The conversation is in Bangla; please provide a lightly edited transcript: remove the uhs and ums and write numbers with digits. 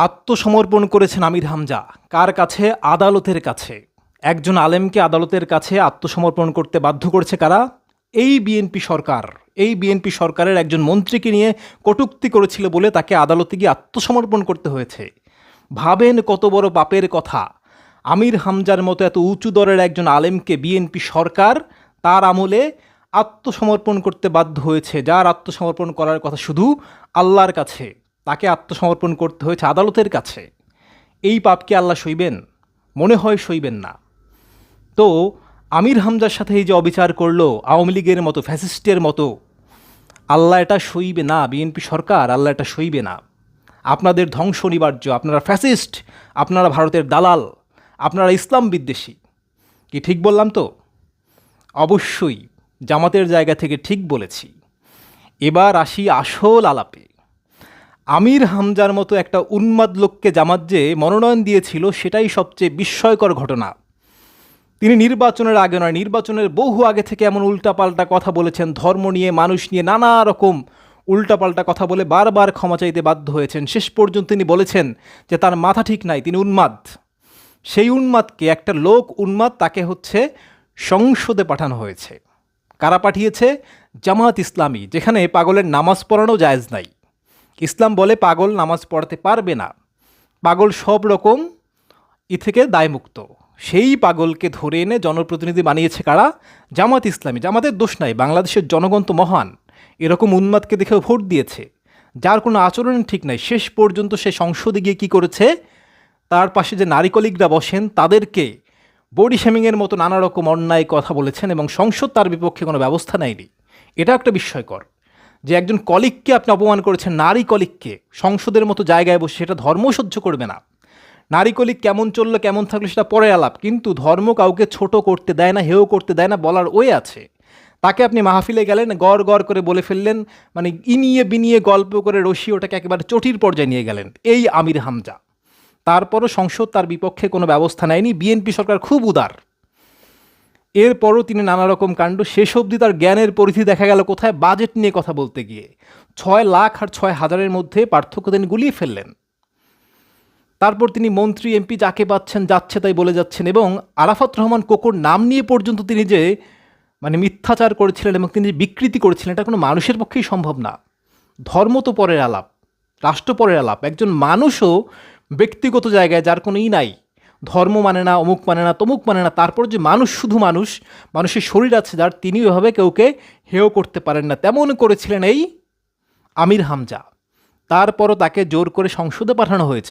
আত্মসমর্পণ করেছেন আমির হামজা। কার কাছে? আদালতের কাছে। একজন আলেমকে আদালতের কাছে আত্মসমর্পণ করতে বাধ্য করেছে কারা? এই বিএনপি সরকার। এই বিএনপি সরকারের একজন মন্ত্রীকে নিয়ে কটূক্তি করেছিল বলে তাকে আদালতে গিয়ে আত্মসমর্পণ করতে হয়েছে। ভাবেন কত বড় পাপের কথা। আমির হামজার মতো এত উঁচু দরের একজন আলেমকে বিএনপি সরকার তার আমলে আত্মসমর্পণ করতে বাধ্য হয়েছে। যার আত্মসমর্পণ করার কথা শুধু আল্লাহর কাছে, তাকে আত্মসমর্পণ করতে হয়েছে আদালতের কাছে। এই পাপকে আল্লাহ সইবেন? মনে হয় সইবেন না। তো আমির হামজার সাথে এই যে অবিচার করলো আওয়ামী লীগের মতো, ফ্যাসিস্টের মতো, আল্লাহ এটা সইবে না। বিএনপি সরকার, আল্লাহ এটা সইবে না। আপনাদের ধ্বংস অনিবার্য। আপনারা ফ্যাসিস্ট, আপনারা ভারতের দালাল, আপনারা ইসলাম বিদ্বেষী। কি ঠিক বললাম তো? অবশ্যই জামাতের জায়গা থেকে ঠিক বলেছি। এবার আসি আসল আলাপে। আমির হামজার মতো একটা উন্মাদ লোককে জামাত যে মনোনয়ন দিয়েছিল, সেটাই সবচেয়ে বিস্ময়কর ঘটনা। তিনি নির্বাচনের আগে নয়, নির্বাচনের বহু আগে থেকে এমন উল্টাপাল্টা কথা বলেছেন, ধর্ম নিয়ে, মানুষ নিয়ে নানা রকম উল্টাপাল্টা কথা বলে বারবার ক্ষমা চাইতে বাধ্য হয়েছেন। শেষ পর্যন্ত তিনি বলেছেন যে তার মাথা ঠিক নাই, তিনি উন্মাদ। সেই উন্মাদকে, একটা লোক উন্মাদ, তাকে সংসদে পাঠানো হয়েছে। কারা পাঠিয়েছে? জামাত ইসলামী, যেখানে পাগলের নামাজ পড়ানো জায়েজ নাই। ইসলাম বলে পাগল নামাজ পড়াতে পারবে না, পাগল সব রকম থেকে দায়মুক্ত। সেই পাগলকে ধরে এনে জনপ্রতিনিধি বানিয়েছে কারা? জামাত ইসলামী। জামাতের দোষ নাই, বাংলাদেশের জনগণ তো মহান, এরকম উন্মাদকে দেখেও ভোট দিয়েছে, যার কোনো আচরণ ঠিক নাই। শেষ পর্যন্ত সে সংসদে গিয়ে কী করেছে? তার পাশে যে নারী কলিগরা বসেন তাদেরকে বডি শেমিংয়ের মতো নানা রকম অন্যায় কথা বলেছেন এবং সংসদ তার বিপক্ষে কোনো ব্যবস্থা নেয়নি। এটা একটা বিস্ময়কর যে একজন কলিগকে আপনি অপমান করেছেন, নারী কলিগকে, সংসদের মতো জায়গায় বসে। সেটা ধর্ম সহ্য করবে না। নারী কলিগ কেমন চললো কেমন থাকলো সেটা পরে আলাপ, কিন্তু ধর্ম কাউকে ছোট করতে দেয় না, হেয় করতে দেয় না, বলার ওয়ে আছে। তাকে আপনি মাহফিলে গেলেন, গড় গড় করে বলে ফেললেন, মানে ইনিয়ে বিনিয়ে গল্প করে রশি ওটাকে একেবারে চটির পর্যায়ে নিয়ে গেলেন, এই আমির হামজা। তারপরও সংসদ তার বিপক্ষে কোনো ব্যবস্থা নেয়নি। বিএনপি সরকার খুব উদার। এরপরও তিনি নানা রকম কাণ্ড। শেষ অবধি তার জ্ঞানের পরিধি দেখা গেল কোথায়? বাজেট নিয়ে কথা বলতে গিয়ে 6 লাখ আর 6,000-এর মধ্যে পার্থক্য তিনি গুলিয়ে ফেললেন। তারপর তিনি মন্ত্রী এমপি যাকে পাচ্ছেন যাচ্ছে তাই বলে যাচ্ছেন, এবং আরাফাত রহমান কোকোর নাম নিয়ে পর্যন্ত তিনি যে মিথ্যাচার করেছিলেন এবং তিনি যে বিকৃতি করেছিলেন, এটা কোনো মানুষের পক্ষেই সম্ভব না। ধর্ম তো পরের আলাপ, রাষ্ট্র পরের আলাপ। একজন মানুষও ব্যক্তিগত জায়গায়, যার কোনো নাই, ধর্ম মানে না, অমুক মানে না, তমুক মানে না, তারপর যে মানুষ, শুধু মানুষ, মানুষের শরীর আছে যার, তিনি ওইভাবে কেউকে হেয় করতে পারেন না। তেমন করেছিলেন এই আমির হামজা। তারপরও তাকে জোর করে সংসদে পাঠানো হয়েছে।